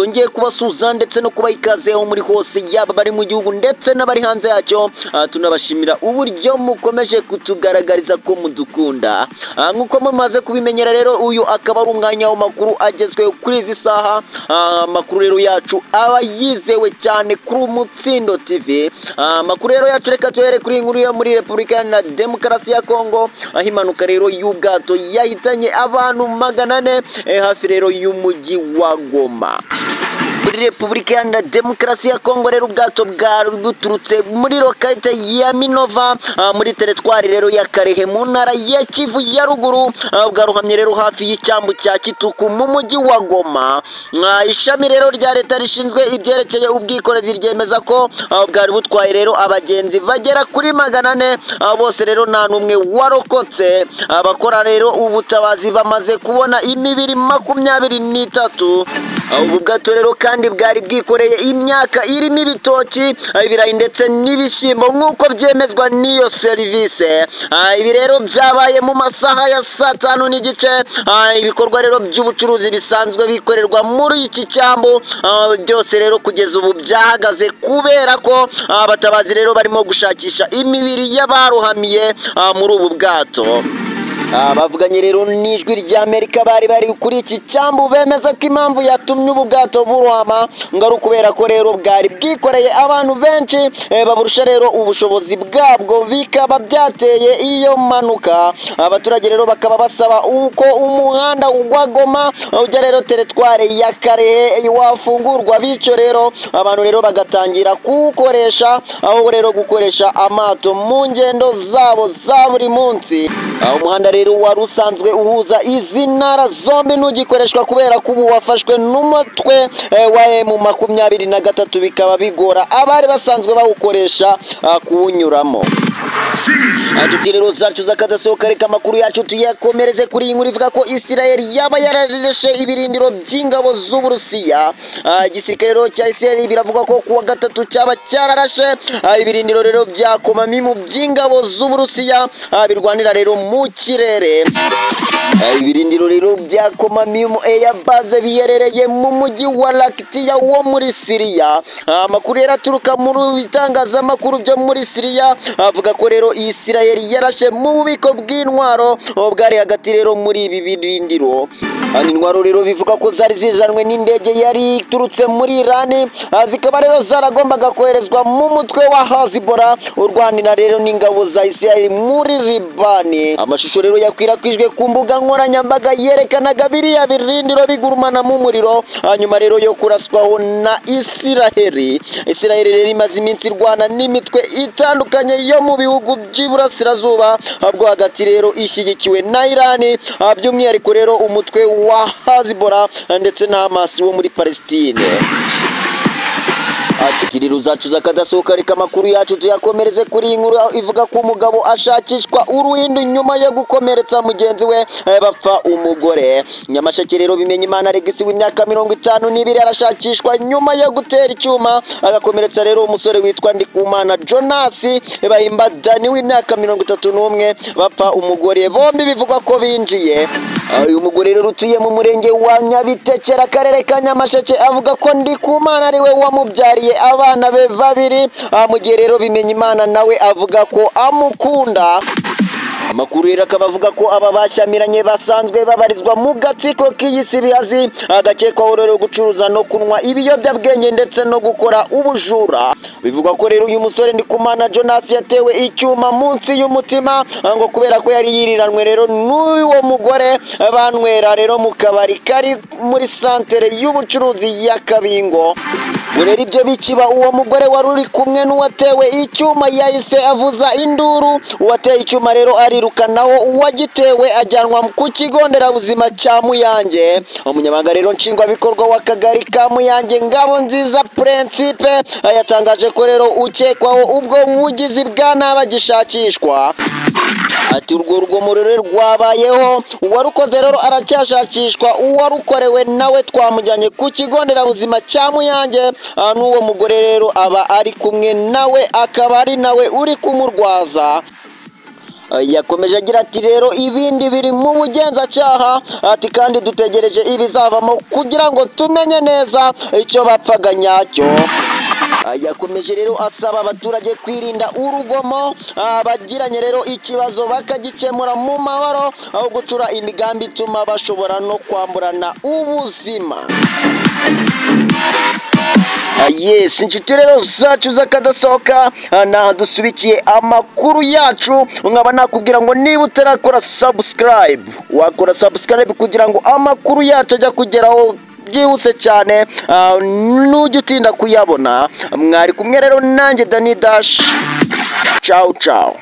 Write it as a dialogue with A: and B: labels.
A: twongeye kubasuza ndetse no kubaha ikaze aho muri hose yaba bari mu gihugu ndetse n'abari hanze yacyo. Tunabashimira uburyo mukomeje kutugaragariza ko mudukunda. Nkuko mumaze kubimenyera rero, uyu akaba ari umwanya w'amakuru agezweho kuri izi saha. Amakuru rero yacu aba yizewe cyane kuri Umutsindo TV. Amakuru rero yacu reka tuhere kuri inkuru yo muri Repubulika Iharanira Demokarasi ya Kongo, aho impanuka rero y'ubwato yahitanye abantu 400 hafi rero y'umujyi wa Goma. Muri Repubulika Iharanira Demokarasi ya Kongo rero ubwato bwari buturutse muri lokalite ya Minova muri teritwari rero ya Karehe mu ntara ya Kivu ya ruguru, bwaruhamye rero hafi y'icyambu cya Kituku mu mujyi wa Goma. Ishami rero rya leta rishinzwe ibyerekeye ubwikorezi ryemeza ko bwari butwaye rero abagenzi bagera kuri 400, bose rero nta n'umwe warokotse. Abakora rero ubutabazi bamaze kubona imibiri 23. Ubu bwato rero kandi bwari bwikoreye imyaka irimo ibitoki, ibirayi ndetse n'ibishyimbo nk'uko byemezwa n'iyo serivisi. Ibi rero byabaye mu masaha ya saa 5 n'igice. Ibikorwa rero by'ubucuruzi bisanzwe bikorerwa muri iki cyambu byose rero kugeza ubu byahagaze kubera ko abatabazi rero barimo gushakisha imibiri y'abaruhamiye muri ubu bwato. Bavuganye rero n'ijwi ry'Amerika bari kuri iki cyambu, bemeza ko impamvu yatumye ubu bwato burohama ngo ari ukubera ko rero bwari bwikoreye abantu benshi baburusha rero ubushobozi bwabwo, bikaba byateye iyo mpanuka. Abaturage rero bakaba basaba uko umuhanda wa Goma ujya rero teritwari ya Karehe wafungurwa, bityo rero abantu rero bagatangira kuwukoresha, aho rero gukoresha amato mu ngendo zabo za buri munsi. Umuhanda rero wari usanzwe uhuza izi ntara zombi ntugikoreshwa kubera ko ubu wafashwe n'umutwe wa M23, bikaba bigora abari basanzwe bawukoresha kuwunyuramo. Inshuti rero zacu z'akadasohoka, reka amakuru yacu tuyakomereze kuri iyi nkuru ivuga ko Israel yaba yarareshe ibirindiro by'ingabo z'Uburusiya. Igisirikare rero cya Israel biravuga ko kuwa gatatu cyaba cyararashe ibirindiro rero bya komamimu by'ingabo z'Uburusiya birwanira rero mu kirere. Ibirindiro rero bya komamimu ya base biherereye mu mujyi wa Laktia wo muri Syria. Amakuru rero aturuka muri bitangazamakuru byo muri Syria avuga ko rero Israel yarashe mu bubiko bw'intwaro bwari hagati rero muri ibi birindiro. Intwaro rero bivuga ko zari zizanwe n'indege yari iturutse muri Iran, zikaba rero zaragombaga koherezwa mu mutwe wa Hezbollah urwanira rero n'ingabo za Israel muri Libani. Amashusho rero yakwirakwijwe ku mbuga nkoranyambaga yerekanaga biriya birindiro bigurumana mu muriro hanyuma rero yo kuraswaho na Israel. Israel rero imaze iminsi irwana n'imitwe itandukanye yo mu bihugu by'iburasirazuba bwo hagati rero ishyigikiwe na Iran, by'umwihariko rero umutwe wa Hezbollah ndetse na Hamas wo muri Palestine. Tukiriru zacu z'akadasohoka, reka amakuru yacu tuyakomereze kuri iyi nkuru ivuga ko umugabo ashakishwa uruhindu nyuma yo gukomeretsa mugenzi we bapfa umugore. Nyamasheke rero Bimenyimana Alegisi w'imyaka 52 arashakishwa nyuma yo gutera icyuma agakomeretsa rero umusore witwa Ndikumana Jonas Bahimba Dani w'imyaka 31 bapfa umugore. Bombi bivugwa ko binjiye. Uyu mugore rero utuye mu murenge wa Nyabitekera akarere ka Nyamasheke avuga ko Ndikumana ari we wamubyariye abana be 2, mu gihe rero Bimenyimana nawe avuga ko amukunda. Amakuru rero akaba avuga ko aba bashyamiranye basanzwe babarizwa mu gatsiko k'iyisibihazi agakekwaho rero gucuruza no kunywa ibiyobyabwenge ndetse no gukora ubujura. Bivugwa ko rero uyu musore Ndikumana Jonas yatewe icyuma munsi y'umutima ngo kubera ko yari yiriranwe rero n'uwo mugore banywera rero mu kabari kari muri santere y'ubucuruzi ya Kabingo. Rero ibyo bikiba uwo mugore wari uri kumwe n'uwatewe icyuma yahise avuza induru. Uwateye icyuma rero arirukanaho uwagitewe ajyanwa ku kigo nderabuzima cya Muyange. Umunyamabanga rero nshingwabikorwa w'akagari ka Muyange Ngabonziza Principe yatangaje ko rero ukekwaho ubwo bugizi bwa nabi agishakishwa. Ati urwo rugomo rero rwabayeho, uwarukoze rero aracyashakishwa, uwarukorewe nawe twamujyanye ku kigo nderabuzima cya Muyange. N'uwo mugore rero aba ari kumwe nawe, akaba ari nawe uri kumurwaza. yakomeje agira ati rero ibindi biri mu bugenzacyaha ati kandi dutegereje ibizavamo kugira ngo tumenye neza icyo bapfaga nyacyo. Yakomeje rero asaba abaturage kwirinda urugomo bagiranye rero ikibazo bakagikemura mu mahoro aho gucura imigambi ituma bashobora no kwamburana ubuzima. Yes, inshuti rero zacu zakadasohoka naho dusubikiye amakuru yacu, nkaba nakubwira ngo niba utarakora subscribe wakora subscribe kugira ngo amakuru yacu ajya kugeraho byihuse cyane nujya utinda kuyabona. Mwari kumwe rero nanjye Dani Dash, ciao ciao.